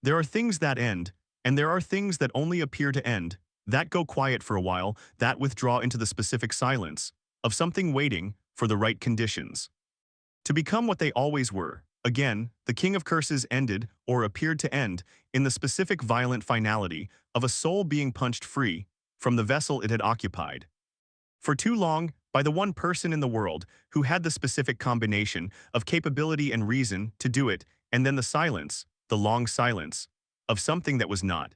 There are things that end, and there are things that only appear to end, that go quiet for a while, that withdraw into the specific silence of something waiting for the right conditions to become what they always were. Again, the King of Curses ended, or appeared to end, in the specific violent finality of a soul being punched free from the vessel it had occupied. For too long, by the one person in the world who had the specific combination of capability and reason to do it, and then the silence, the long silence, of something that was not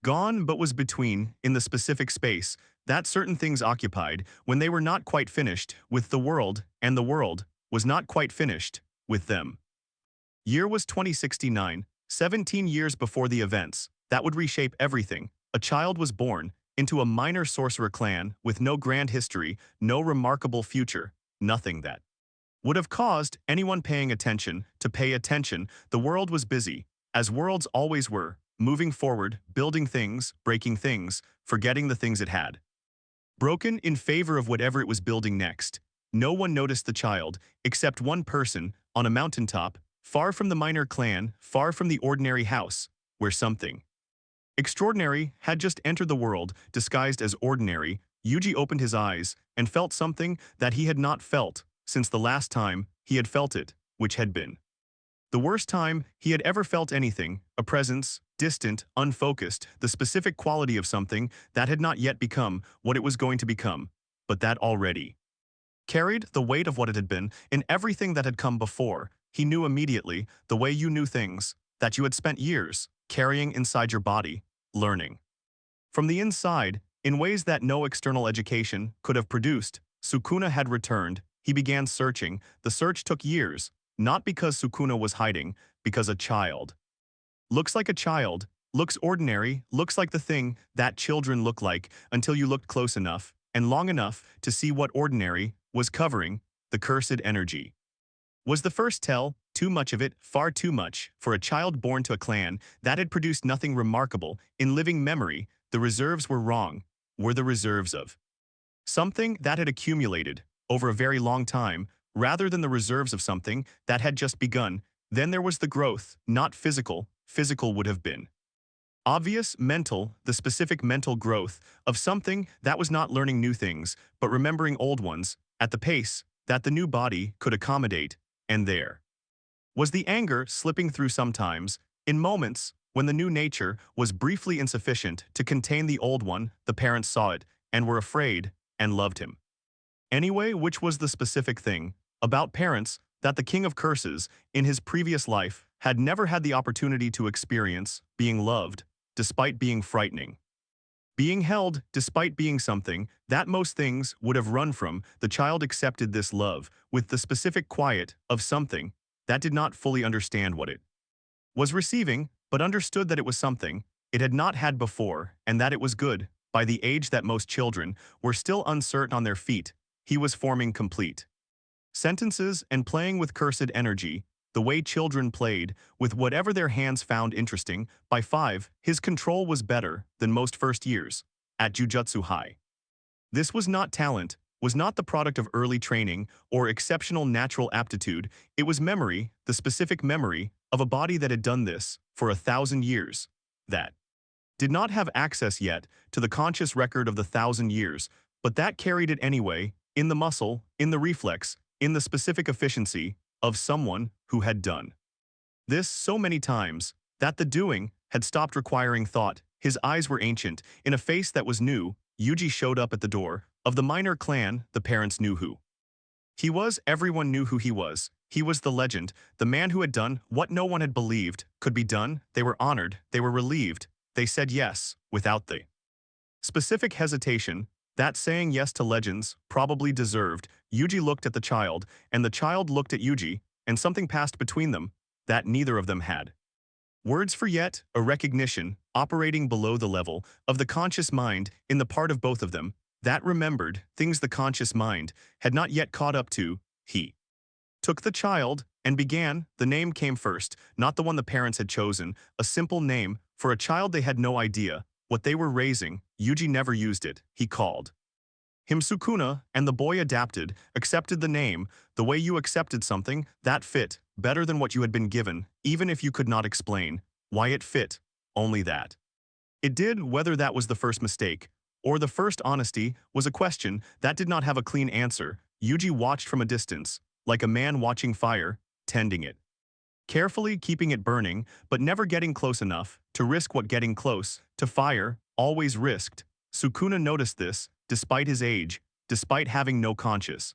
gone but was between, in the specific space that certain things occupied when they were not quite finished with the world, and the world was not quite finished with them. Year was 2069, 17 years before the events that would reshape everything. A child was born into a minor sorcerer clan with no grand history, no remarkable future, nothing that would have caused anyone paying attention to pay attention. The world was busy, as worlds always were, moving forward, building things, breaking things, forgetting the things it had broken in favor of whatever it was building next. No one noticed the child, except one person, on a mountaintop, far from the minor clan, far from the ordinary house, where something extraordinary had just entered the world, disguised as ordinary. Yuji opened his eyes and felt something that he had not felt since the last time he had felt it, which had been the worst time he had ever felt anything, a presence, distant, unfocused, the specific quality of something that had not yet become what it was going to become, but that already carried the weight of what it had been in everything that had come before. He knew immediately, the way you knew things that you had spent years carrying inside your body, learning from the inside, in ways that no external education could have produced. Sukuna had returned. He began searching. The search took years, not because Sukuna was hiding, because a child looks like a child, looks ordinary, looks like the thing that children look like until you looked close enough and long enough to see what ordinary was covering. The cursed energy was the first tell, too much of it, far too much, for a child born to a clan that had produced nothing remarkable in living memory. The reserves were wrong, were the reserves of something that had accumulated over a very long time, rather than the reserves of something that had just begun. Then there was the growth, not physical. Physical would have been obvious, mental, the specific mental growth of something that was not learning new things, but remembering old ones, at the pace that the new body could accommodate. And there was the anger slipping through sometimes, in moments when the new nature was briefly insufficient to contain the old one. The parents saw it, and were afraid, and loved him anyway, which was the specific thing about parents that the King of Curses, in his previous life, had never had the opportunity to experience: being loved, despite being frightening. Being held, despite being something that most things would have run from. The child accepted this love with the specific quiet of something that did not fully understand what it was receiving, but understood that it was something it had not had before, and that it was good. By the age that most children were still uncertain on their feet, he was forming complete sentences and playing with cursed energy, the way children played with whatever their hands found interesting. By 5, his control was better than most first years at Jujutsu High. This was not talent, was not the product of early training or exceptional natural aptitude. It was memory, the specific memory of a body that had done this for 1,000 years, that did not have access yet to the conscious record of the 1,000 years, but that carried it anyway, in the muscle, in the reflex, in the specific efficiency of someone who had done this so many times that the doing had stopped requiring thought. His eyes were ancient, in a face that was new. Yuji showed up at the door of the minor clan. The parents knew who he was. Everyone knew who he was. He was the legend, the man who had done what no one had believed could be done. They were honored, they were relieved, they said yes, without the specific hesitation that saying yes to legends probably deserved. Yuji looked at the child, and the child looked at Yuji, and something passed between them that neither of them had words for yet, a recognition operating below the level of the conscious mind in the part of both of them that remembered things the conscious mind had not yet caught up to. He took the child and began. The name came first, not the one the parents had chosen, a simple name for a child they had no idea what they were raising. Yuji never used it. He called him Sukuna, and the boy adapted, accepted the name, the way you accepted something that fit better than what you had been given, even if you could not explain why it fit, only that. It did. Whether that was the first mistake, or the first honesty, was a question that did not have a clean answer. Yuji watched from a distance, like a man watching fire, tending it. Carefully keeping it burning, but never getting close enough to risk what getting close to fire always risked. Sukuna noticed this, despite his age, despite having no conscious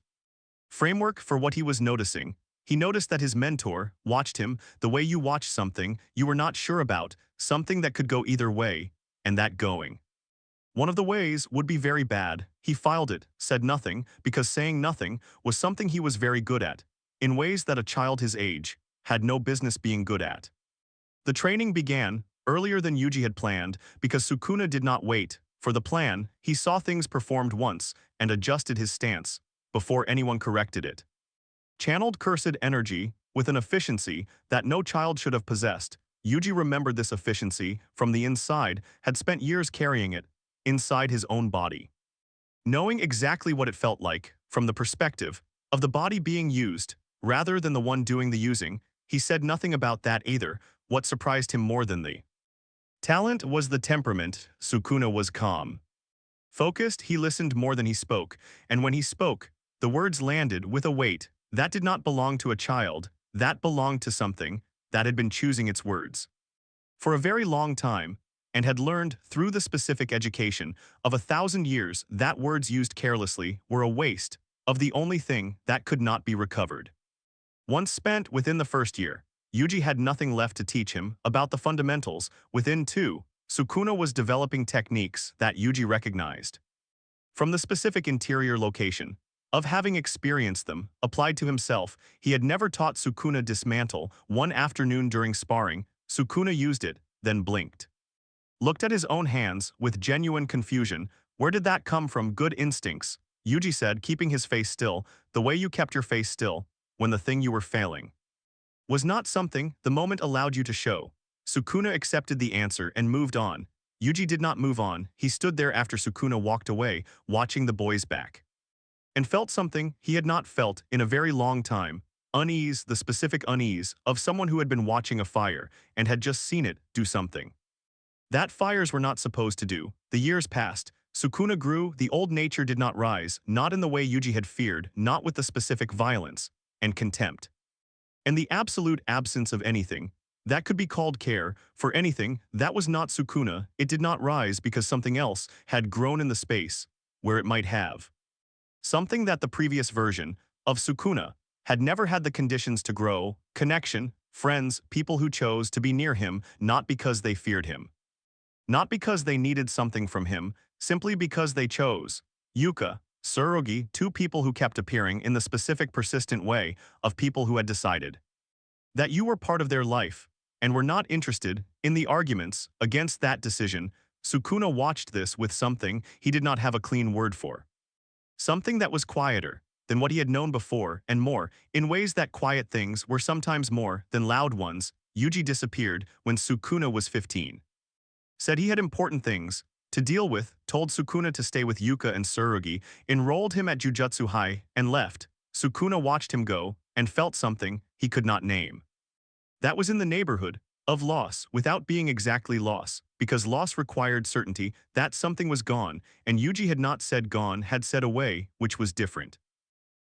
framework for what he was noticing. He noticed that his mentor watched him the way you watch something you were not sure about, something that could go either way, and that going one of the ways would be very bad. He filed it, said nothing, because saying nothing was something he was very good at, in ways that a child his age had no business being good at. The training began earlier than Yuji had planned because Sukuna did not wait for the plan. He saw things performed once and adjusted his stance before anyone corrected it. Channeled cursed energy with an efficiency that no child should have possessed. Yuji remembered this efficiency from the inside, had spent years carrying it inside his own body. Knowing exactly what it felt like from the perspective of the body being used rather than the one doing the using, he said nothing about that either. What surprised him more than the talent was the temperament. Sukuna was calm. Focused, he listened more than he spoke, and when he spoke, the words landed with a weight that did not belong to a child, that belonged to something that had been choosing its words for a very long time, and had learned through the specific education of 1,000 years that words used carelessly were a waste of the only thing that could not be recovered. Once spent within the first year, Yuji had nothing left to teach him about the fundamentals. Within 2, Sukuna was developing techniques that Yuji recognized from the specific interior location of having experienced them applied to himself. He had never taught Sukuna dismantle. One afternoon during sparring, Sukuna used it, then blinked. Looked at his own hands with genuine confusion. Where did that come from? Good instincts, Yuji said, keeping his face still, the way you kept your face still when the thing you were failing was not something the moment allowed you to show. Sukuna accepted the answer and moved on. Yuji did not move on. He stood there after Sukuna walked away, watching the boys back, and felt something he had not felt in a very long time. Unease, the specific unease of someone who had been watching a fire and had just seen it do something that fires were not supposed to do. The years passed. Sukuna grew. The old nature did not rise, not in the way Yuji had feared, not with the specific violence and contempt, and the absolute absence of anything that could be called care for anything that was not Sukuna. It did not rise because something else had grown in the space where it might have. Something that the previous version of Sukuna had never had the conditions to grow: connection, friends, people who chose to be near him, not because they feared him, not because they needed something from him, simply because they chose. Yuka, Tsurugi, 2 people who kept appearing in the specific persistent way of people who had decided that you were part of their life and were not interested in the arguments against that decision. Sukuna watched this with something he did not have a clean word for. Something that was quieter than what he had known before, and more, in ways that quiet things were sometimes more than loud ones. Yuji disappeared when Sukuna was 15. Said he had important things to deal with, told Sukuna to stay with Yuka and Tsurugi, enrolled him at Jujutsu High, and left. Sukuna watched him go and felt something he could not name. That was in the neighborhood of loss without being exactly loss, because loss required certainty that something was gone, and Yuji had not said gone, had said away, which was different.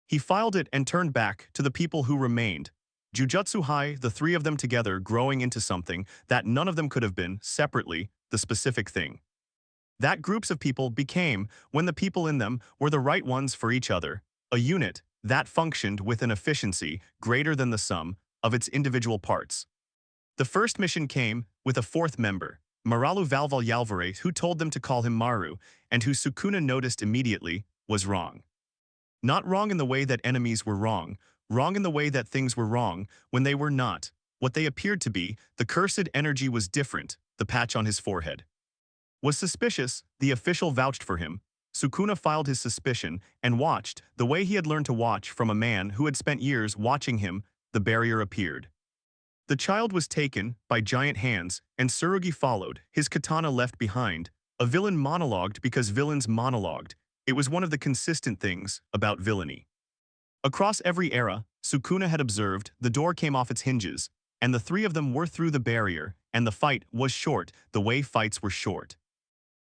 He filed it and turned back to the people who remained. Jujutsu High, the 3 of them together, growing into something that none of them could have been separately, the specific thing that groups of people became when the people in them were the right ones for each other, a unit that functioned with an efficiency greater than the sum of its individual parts. The first mission came with a 4th member, Maralu Valval Yalvarez, who told them to call him Maru, and who Sukuna noticed immediately was wrong. Not wrong in the way that enemies were wrong in the way that things were wrong when they were not what they appeared to be. The cursed energy was different. The patch on his forehead was suspicious. The official vouched for him. Sukuna filed his suspicion and watched the way he had learned to watch from a man who had spent years watching him. The barrier appeared. The child was taken by giant hands, and Tsurugi followed, his katana left behind. A villain monologued because villains monologued. It was one of the consistent things about villainy. Across every era, Sukuna had observed, the door came off its hinges, and the 3 of them were through the barrier and the fight was short, the way fights were short.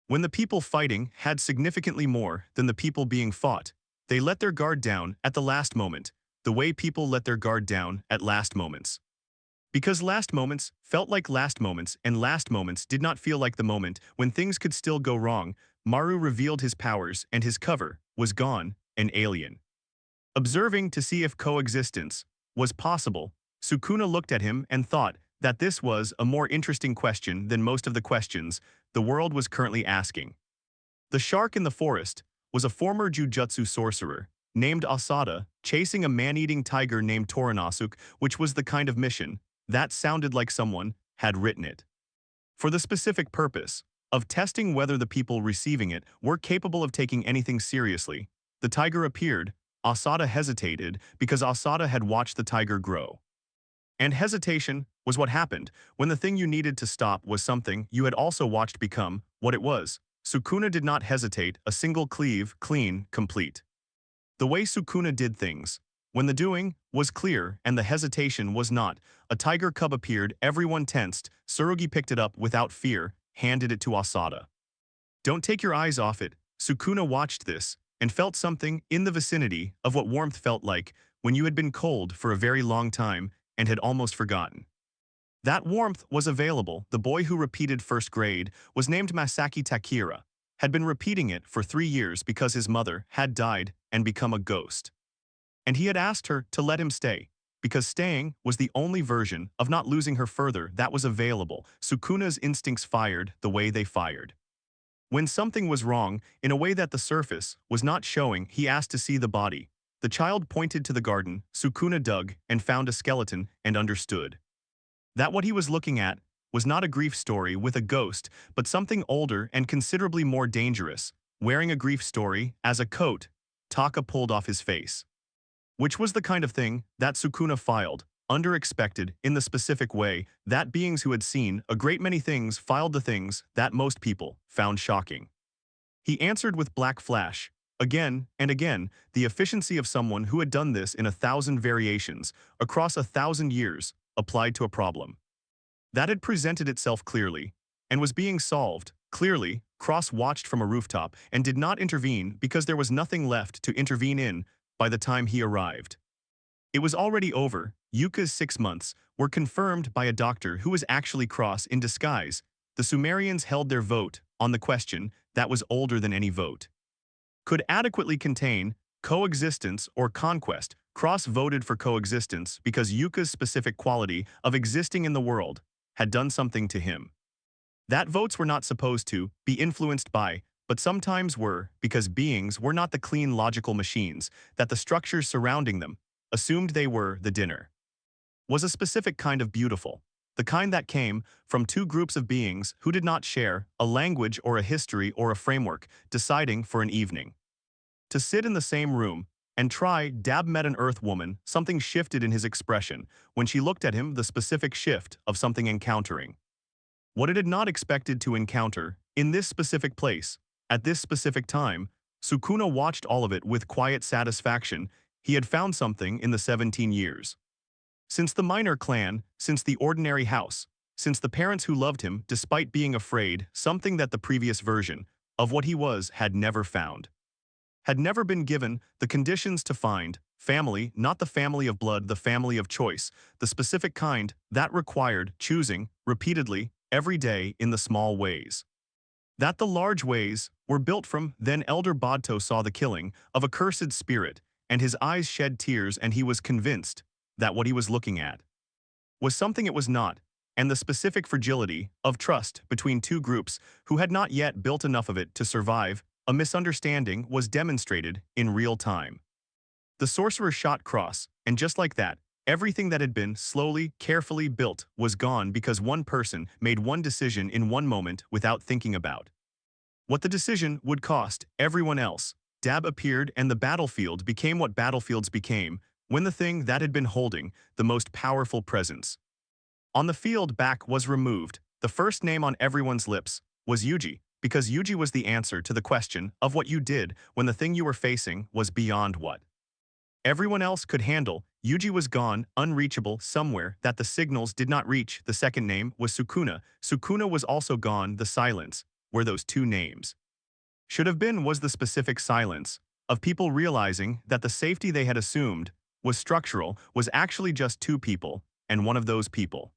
When the people fighting had significantly more than the people being fought, they let their guard down at the last moment, the way people let their guard down at last moments. Because last moments felt like last moments and last moments did not feel like the moment when things could still go wrong, Maru revealed his powers and his cover was gone, an alien. Observing to see if coexistence was possible, Sukuna looked at him and thought that this was a more interesting question than most of the questions the world was currently asking. The shark in the forest was a former jujutsu sorcerer named Asada chasing a man-eating tiger named Toranasuke, which was the kind of mission that sounded like someone had written it. For the specific purpose of testing whether the people receiving it were capable of taking anything seriously, the tiger appeared. Asada hesitated because Asada had watched the tiger grow. And hesitation was what happened when the thing you needed to stop was something you had also watched become what it was. Sukuna did not hesitate, a single cleave, clean, complete. The way Sukuna did things, when the doing was clear and the hesitation was not, a tiger cub appeared, everyone tensed, Tsurugi picked it up without fear, handed it to Asada. Don't take your eyes off it. Sukuna watched this and felt something in the vicinity of what warmth felt like when you had been cold for a very long time and had almost forgotten. That warmth was available. The boy who repeated first grade was named Masaki Takira, had been repeating it for 3 years because his mother had died and become a ghost. And he had asked her to let him stay, because staying was the only version of not losing her further that was available. Sukuna's instincts fired the way they fired. When something was wrong, in a way that the surface was not showing, he asked to see the body. The child pointed to the garden, Sukuna dug and found a skeleton and understood that what he was looking at was not a grief story with a ghost, but something older and considerably more dangerous, wearing a grief story as a coat. Taka pulled off his face. Which was the kind of thing that Sukuna filed, expected in the specific way that beings who had seen a great many things filed the things that most people found shocking. He answered with black flash, again and again, the efficiency of someone who had done this in 1,000 variations, across 1,000 years, applied to a problem that had presented itself clearly, and was being solved, clearly. Cross watched from a rooftop and did not intervene because there was nothing left to intervene in by the time he arrived. It was already over. Yuka's 6 months were confirmed by a doctor who was actually Cross in disguise. The Sumerians held their vote on the question that was older than any vote could adequately contain coexistence or conquest. Cross voted for coexistence because Yuka's specific quality of existing in the world had done something to him. That votes were not supposed to be influenced by, but sometimes were, because beings were not the clean logical machines that the structures surrounding them assumed they were. The dinner was a specific kind of beautiful, the kind that came from 2 groups of beings who did not share a language or a history or a framework, deciding for an evening to sit in the same room and try. Dab met an earth woman. Something shifted in his expression when she looked at him, the specific shift of something encountering what it had not expected to encounter in this specific place at this specific time. Sukuna watched all of it with quiet satisfaction. He had found something in the 17 years since the minor clan, since the ordinary house, since the parents who loved him despite being afraid, something that the previous version of what he was had never found, had never been given the conditions to find. Family, not the family of blood, the family of choice, the specific kind that required choosing repeatedly every day in the small ways that the large ways were built from. Then Elder Bodto saw the killing of a cursed spirit, and his eyes shed tears, and he was convinced that what he was looking at was something it was not, and the specific fragility of trust between 2 groups who had not yet built enough of it to survive. A misunderstanding was demonstrated in real time. The sorcerer shot Cross, and just like that, everything that had been slowly, carefully built was gone because one person made one decision in one moment without thinking about what the decision would cost everyone else. Dab appeared, and the battlefield became what battlefields became when the thing that had been holding the most powerful presence on the field back was removed. The first name on everyone's lips was Yuji, because Yuji was the answer to the question of what you did when the thing you were facing was beyond what everyone else could handle. Yuji was gone, unreachable, somewhere that the signals did not reach. The second name was Sukuna. Sukuna was also gone. The silence, where those two names should have been, was the specific silence of people realizing that the safety they had assumed was structural, was actually just two people, and one of those people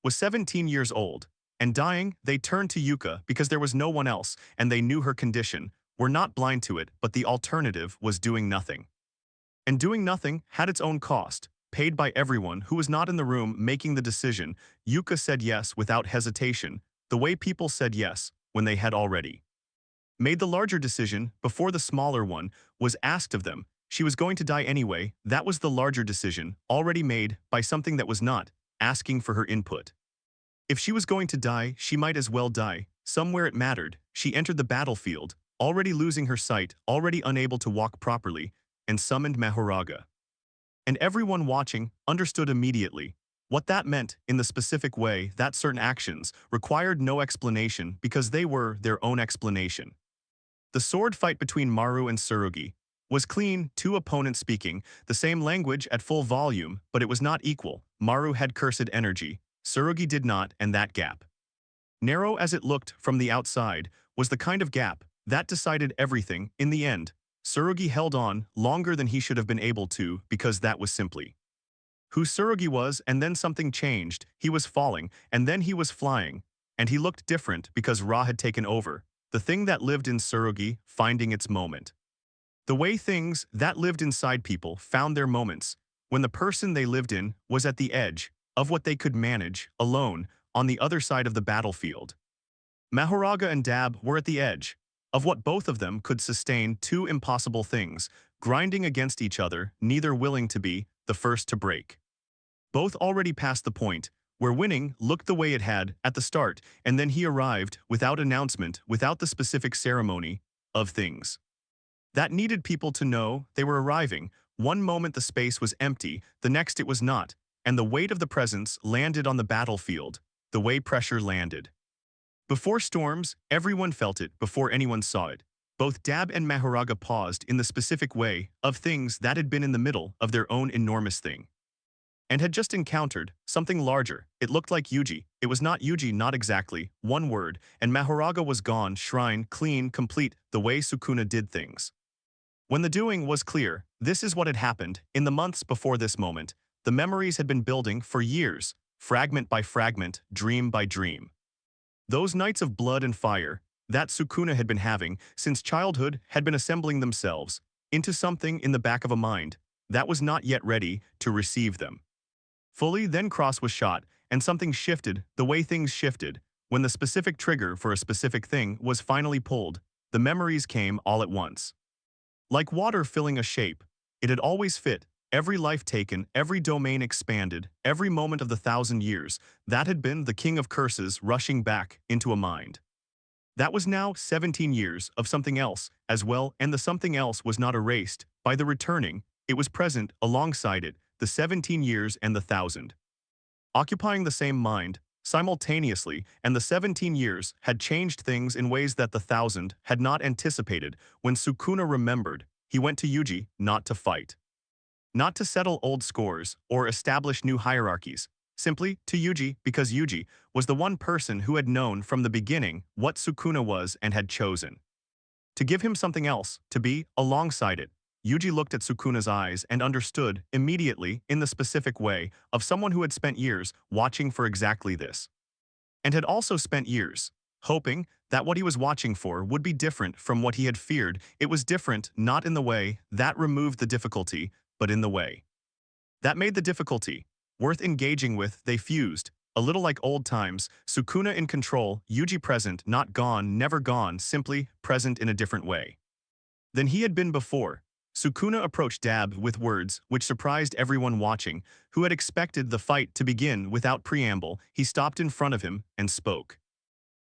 was 17 years old. And dying, they turned to Yuka because there was no one else, and they knew her condition, were not blind to it, but the alternative was doing nothing. And doing nothing had its own cost, paid by everyone who was not in the room making the decision. Yuka said yes without hesitation, the way people said yes when they had already made the larger decision before the smaller one was asked of them. She was going to die anyway. That was the larger decision, already made by something that was not asking for her input. If she was going to die, she might as well die. Somewhere it mattered. She entered the battlefield, already losing her sight, already unable to walk properly, and summoned Mahoraga. And everyone watching understood immediately what that meant in the specific way that certain actions required no explanation because they were their own explanation. The sword fight between Maru and Tsurugi was clean, two opponents speaking the same language at full volume, but it was not equal. Maru had cursed energy, Tsurugi did not, and that gap, narrow as it looked from the outside, was the kind of gap that decided everything. In the end, Tsurugi held on longer than he should have been able to because that was simply who Tsurugi was, and then something changed. He was falling, and then he was flying, and he looked different because Ra had taken over, the thing that lived in Tsurugi finding its moment. The way things that lived inside people found their moments, when the person they lived in was at the edge of what they could manage, alone, on the other side of the battlefield. Mahoraga and Dab were at the edge of what both of them could sustain, two impossible things, grinding against each other, neither willing to be the first to break. Both already past the point where winning looked the way it had at the start, and then he arrived without announcement, without the specific ceremony of things that needed people to know they were arriving. One moment the space was empty, the next it was not, and the weight of the presence landed on the battlefield, the way pressure landed. Before storms, everyone felt it before anyone saw it. Both Dab and Mahoraga paused in the specific way of things that had been in the middle of their own enormous thing and had just encountered something larger. It looked like Yuji. It was not Yuji, not exactly, one word, and Mahoraga was gone, shrine, clean, complete, the way Sukuna did things. When the doing was clear, this is what had happened. In the months before this moment, the memories had been building for years, fragment by fragment, dream by dream. Those nights of blood and fire that Sukuna had been having since childhood had been assembling themselves into something in the back of a mind that was not yet ready to receive them fully. Then Cross was shot, and something shifted, the way things shifted. When the specific trigger for a specific thing was finally pulled, the memories came all at once. Like water filling a shape, it had always fit, every life taken, every domain expanded, every moment of the 1,000 years, that had been the king of curses rushing back into a mind. That was now 17 years of something else as well, and the something else was not erased by the returning, it was present alongside it, the 17 years and the 1,000. Occupying the same mind, simultaneously, and the 17 years had changed things in ways that the 1,000 had not anticipated. When Sukuna remembered, he went to Yuji, not to fight, not to settle old scores or establish new hierarchies, simply to Yuji because Yuji was the one person who had known from the beginning what Sukuna was and had chosen to give him something else, to be alongside it. Yuji looked at Sukuna's eyes and understood immediately in the specific way of someone who had spent years watching for exactly this. And had also spent years hoping that what he was watching for would be different from what he had feared. It was different not in the way that removed the difficulty, but in the way that made the difficulty worth engaging with. They fused, a little like old times, Sukuna in control, Yuji present, not gone, never gone, simply present in a different way than he had been before. Sukuna approached Dab with words which surprised everyone watching, who had expected the fight to begin without preamble. He stopped in front of him and spoke.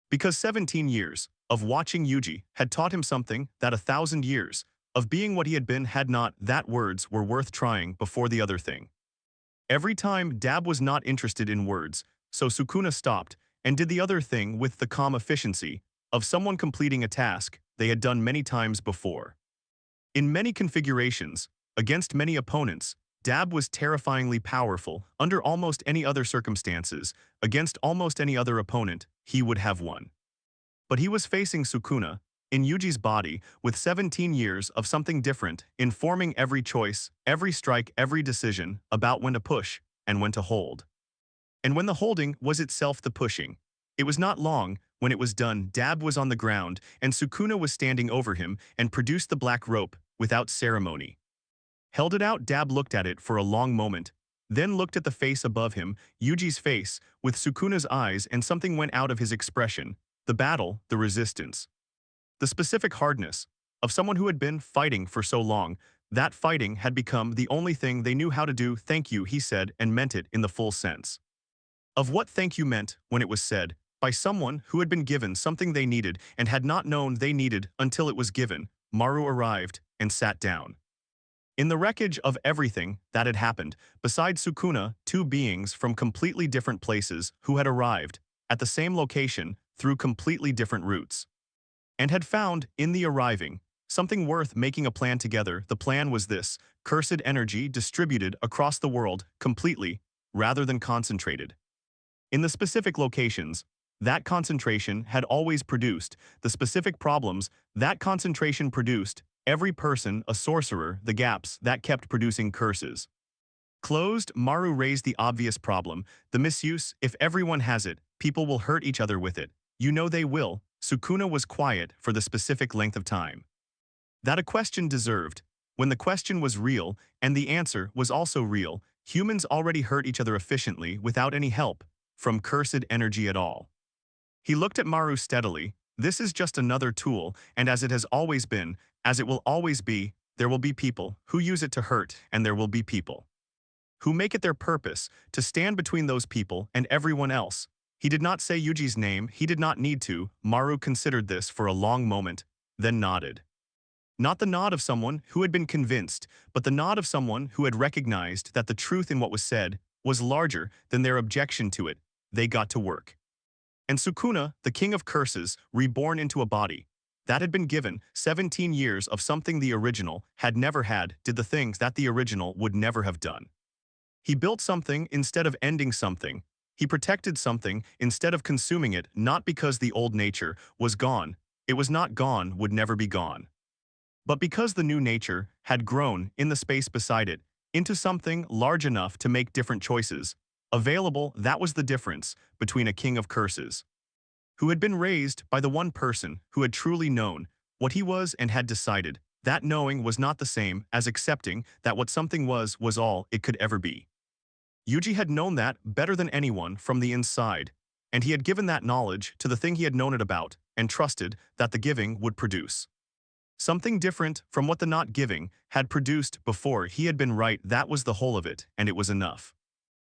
Because 17 years of watching Yuji had taught him something that 1,000 years of being what he had been had not. That words were worth trying before the other thing. Every time Dab was not interested in words, so Sukuna stopped and did the other thing with the calm efficiency of someone completing a task they had done many times before. In many configurations, against many opponents, Dab was terrifyingly powerful. Under almost any other circumstances, against almost any other opponent, he would have won. But he was facing Sukuna, in Yuji's body, with 17 years of something different, informing every choice, every strike, every decision, about when to push and when to hold. And when the holding was itself the pushing. It was not long, when it was done, Dab was on the ground, and Sukuna was standing over him and produced the black rope, without ceremony. Held it out. Dab looked at it for a long moment, then looked at the face above him, Yuji's face, with Sukuna's eyes, and something went out of his expression. The battle, the resistance. The specific hardness of someone who had been fighting for so long. That fighting had become the only thing they knew how to do. Thank you, he said, and meant it in the full sense of what thank you meant when it was said by someone who had been given something they needed and had not known they needed until it was given. Maru arrived and sat down. In the wreckage of everything that had happened, besides Sukuna, two beings from completely different places who had arrived at the same location through completely different routes, and had found, in the arriving, something worth making a plan together. The plan was this: cursed energy distributed across the world completely, rather than concentrated. In the specific locations, that concentration had always produced the specific problems that concentration produced. Every person a sorcerer, the gaps that kept producing curses. Closed. Maru raised the obvious problem, the misuse. If everyone has it, people will hurt each other with it. You know they will. Sukuna was quiet for the specific length of time that a question deserved. When the question was real, and the answer was also real, humans already hurt each other efficiently without any help from cursed energy at all. He looked at Maru steadily. This is just another tool, and as it has always been, as it will always be, there will be people who use it to hurt, and there will be people who make it their purpose to stand between those people and everyone else. He did not say Yuji's name. He did not need to. Maru considered this for a long moment, then nodded. Not the nod of someone who had been convinced, but the nod of someone who had recognized that the truth in what was said was larger than their objection to it. They got to work. And Sukuna, the king of curses, reborn into a body that had been given 17 years of something the original had never had, did the things that the original would never have done. He built something instead of ending something. He protected something instead of consuming it, not because the old nature was gone. It was not gone, would never be gone. But because the new nature had grown in the space beside it into something large enough to make different choices available. That was the difference between a king of curses who had been raised by the one person who had truly known what he was and had decided that knowing was not the same as accepting that what something was all it could ever be. Yuji had known that better than anyone from the inside, and he had given that knowledge to the thing he had known it about and trusted that the giving would produce something different from what the not giving had produced before. He had been right. That was the whole of it, and it was enough.